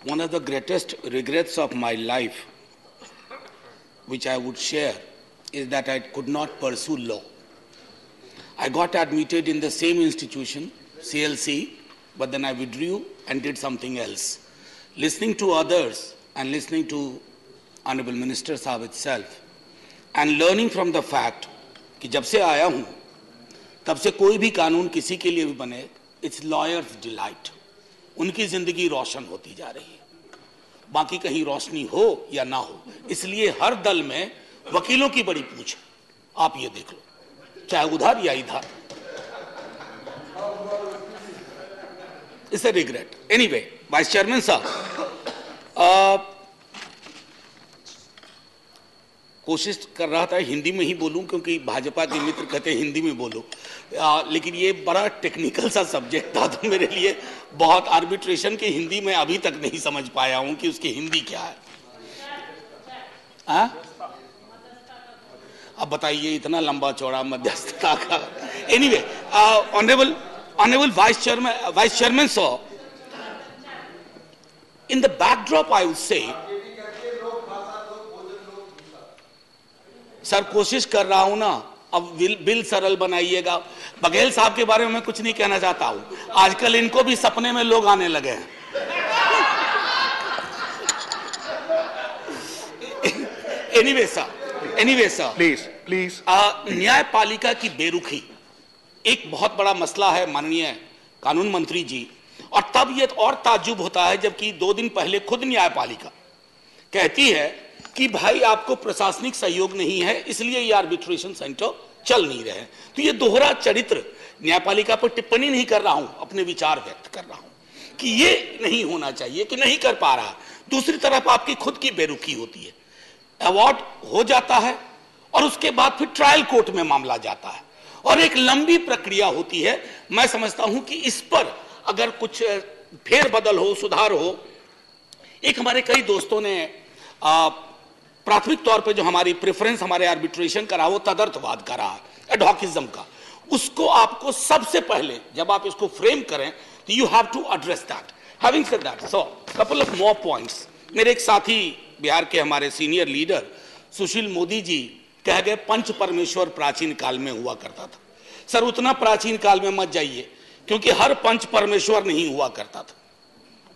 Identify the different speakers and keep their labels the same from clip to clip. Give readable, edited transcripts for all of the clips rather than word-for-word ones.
Speaker 1: One of the greatest regrets of my life, which I would share, is that I could not pursue law. I got admitted in the same institution, CLC, but then I withdrew and did something else. Listening to others and listening to Honorable Minister Sahab itself, and learning from the fact कि जब से आया हूँ तब से कोई भी कानून किसी के लिए भी बने, it's lawyers' delight. उनकी जिंदगी रोशन होती जा रही है, बाकी कहीं रोशनी हो या ना हो, इसलिए हर दल में वकीलों की बड़ी पूछ है। आप ये देख लो, चाहे उधर या इधर। It's a regret. Anyway, vice chairman साहब, कोशिश कर रहा था हिंदी में ही बोलूं क्योंकि भाजपा के मित्र कहते हैं हिंदी में बोलो, लेकिन ये बड़ा टेक्निकल सा सब्जेक्ट था तो मेरे लिए बहुत आर्बिट्रेशन की हिंदी में अभी तक नहीं समझ पाया हूं कि उसकी हिंदी क्या है। अब बताइए, इतना लंबा चौड़ा मध्यस्थता का। Anyway, honourable vice chairman sir, in the backdrop I would say, sir कोशिश कर रहा हूं ना, अब बिल सरल बनाइएगा। बघेल साहब के बारे में मैं कुछ नहीं कहना चाहता हूं, आजकल इनको भी सपने में लोग आने लगे हैं। एनीवे सर प्लीज न्यायपालिका की बेरुखी एक बहुत बड़ा मसला है माननीय कानून मंत्री जी, और तब यह और ताज्जुब होता है जबकि 2 दिन पहले खुद न्यायपालिका कहती है कि भाई आपको प्रशासनिक सहयोग नहीं है इसलिए ये आर्बिट्रेशन सेंटर चल नहीं रहे। तो ये दोहरा चरित्र, न्यायपालिका पर टिप्पणी नहीं कर रहा हूं, अपने विचार व्यक्त कर रहा हूं कि ये नहीं होना चाहिए कि नहीं कर पा रहा। दूसरी तरफ आपकी खुद की बेरुखी होती है, अवार्ड हो जाता है और उसके बाद फिर ट्रायल कोर्ट में मामला जाता है और एक लंबी प्रक्रिया होती है। मैं समझता हूं कि इस पर अगर कुछ फेरबदल हो, सुधार हो। एक हमारे कई दोस्तों ने प्राथमिक तौर पे जो हमारी प्रेफरेंस हमारे आर्बिट्रेशन का रहा वो तदर्थवाद का रहा, एडहॉकिज्म का, उसको आपको सबसे पहले जब आप इसको फ्रेम करें तो you have to address that. Having said that, so couple of more points. मेरे एक साथी बिहार के हमारे सीनियर लीडर सुशील मोदी जी कह गए पंच परमेश्वर प्राचीन काल में हुआ करता था। सर उतना प्राचीन काल में मत जाइए क्योंकि हर पंच परमेश्वर नहीं हुआ करता था,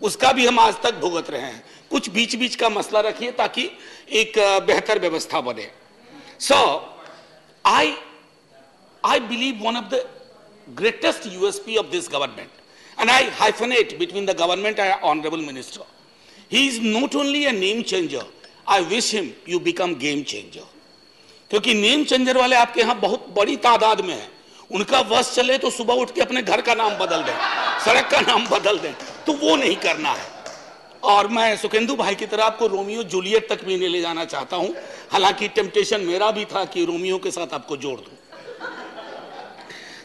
Speaker 1: उसका भी हम आज तक भुगत रहे हैं। कुछ बीच बीच का मसला रखिए ताकि एक बेहतर व्यवस्था बने। सो I believe one of the greatest USP of this government, and I hyphenate between the government and honorable minister. He is not only a name changer, I wish him you become game changer. क्योंकि name changer वाले आपके यहाँ बहुत बड़ी तादाद में हैं। उनका बस चले तो सुबह उठ के अपने घर का नाम बदल दें, सड़क का नाम बदल दें, तो वो नहीं करना है। और मैं सुखेंदु भाई की तरह आपको रोमियो जूलियट तक भी नहीं ले जाना चाहता हूं, हालांकि टेम्पटेशन मेरा भी था कि रोमियो के साथ आपको जोड़ दूं।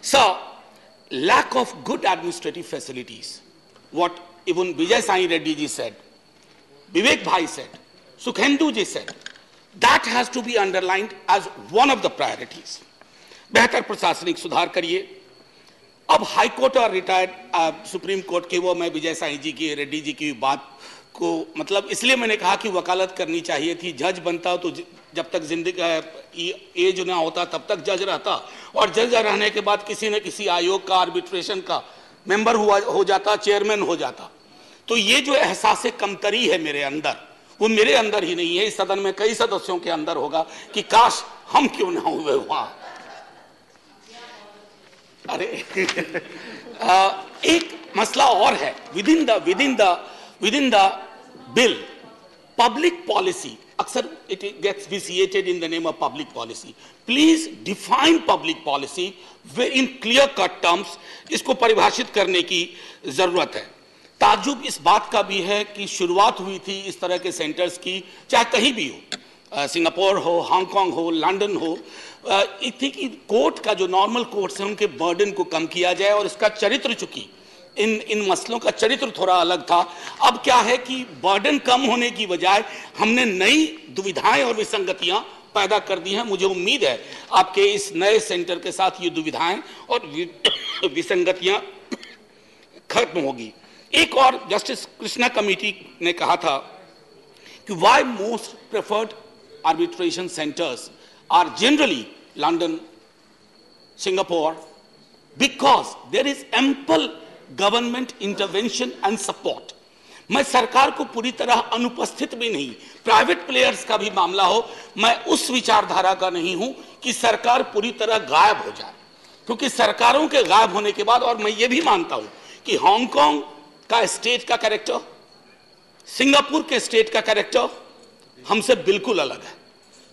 Speaker 1: So lack of good administrative facilities, what even Vijay Sai Reddy ji said, Vivek भाई said, Sukhendu ji said, that has to be underlined as one of the priorities. बेहतर प्रशासनिक सुधार करिए। अब हाई कोर्ट और रिटायर्ड सुप्रीम कोर्ट के, वो मैं विजय साई जी की, रेड्डी जी की बात को मतलब इसलिए मैंने कहा कि वकालत करनी चाहिए थी। जज बनता हो तो जब तक जिंदगी एज ना होता तब तक जज रहता, और जज रहने के बाद किसी न किसी आयोग का, आर्बिट्रेशन का मेंबर हो जाता, चेयरमैन हो जाता। तो ये जो एहसास कमतरी है मेरे अंदर, वो मेरे अंदर ही नहीं है, इस सदन में कई सदस्यों के अंदर होगा कि काश हम क्यों ना हुए वहां। अरे एक मसला और है within the bill, public policy. अक्सर it gets vitiated in the name of public policy. Please define public policy in clear cut terms. इसको परिभाषित करने की जरूरत है। ताज्जुब इस बात का भी है कि शुरुआत हुई थी इस तरह के सेंटर्स की, चाहे कहीं भी हो, सिंगापुर हो, हांगकांग हो, लंदन हो, थी कि कोर्ट का जो नॉर्मल कोर्ट्स हैं उनके बर्डन को कम किया जाए। और इसका चरित्र, चूंकि इन मसलों का चरित्र थोड़ा अलग था, अब क्या है कि बर्डन कम होने की बजाय हमने नई दुविधाएं और विसंगतियां पैदा कर दी हैं। मुझे उम्मीद है आपके इस नए सेंटर के साथ ये दुविधाएं और विसंगतियां खत्म होगी। एक और जस्टिस कृष्णा कमेटी ने कहा था कि why most preferred arbitration centres are generally London, Singapore, because there is ample government intervention and support. मैं सरकार को पूरी तरह अनुपस्थित भी नहीं, प्राइवेट प्लेयर्स का भी मामला हो, मैं उस विचारधारा का नहीं हूं कि सरकार पूरी तरह गायब हो जाए, क्योंकि सरकारों के गायब होने के बाद, और मैं ये भी मानता हूं कि हांगकांग का स्टेट का कैरेक्टर, सिंगापुर के स्टेट का कैरेक्टर हमसे बिल्कुल अलग है।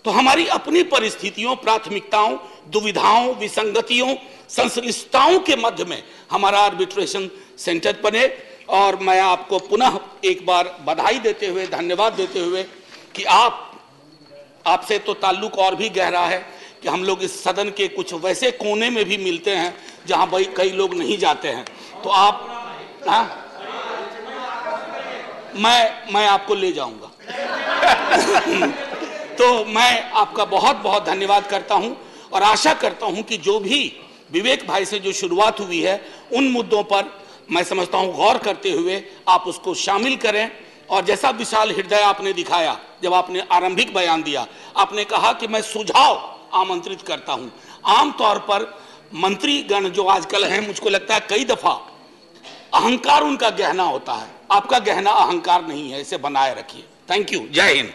Speaker 1: तो हमारी अपनी परिस्थितियों, प्राथमिकताओं, दुविधाओं, विसंगतियों, संश्लिष्टताओं के मध्य में हमारा आर्बिट्रेशन सेंटर बने। और मैं आपको पुनः एक बार बधाई देते हुए, धन्यवाद देते हुए कि आपसे तो ताल्लुक और भी गहरा है कि हम लोग इस सदन के कुछ वैसे कोने में भी मिलते हैं जहां भाई कई लोग नहीं जाते हैं, तो आप मैं आपको ले जाऊंगा। तो मैं आपका बहुत बहुत धन्यवाद करता हूं और आशा करता हूं कि जो भी विवेक भाई से जो शुरुआत हुई है, उन मुद्दों पर मैं समझता हूं गौर करते हुए आप उसको शामिल करें। और जैसा विशाल हृदय आपने दिखाया, जब आपने आरंभिक बयान दिया, आपने कहा कि मैं सुझाव आमंत्रित करता हूं। आमतौर पर मंत्रीगण जो आजकल हैं, मुझको लगता है कई दफा अहंकार उनका गहना होता है, आपका गहना अहंकार नहीं है, इसे बनाए रखिए। Thank you. जय हिंद।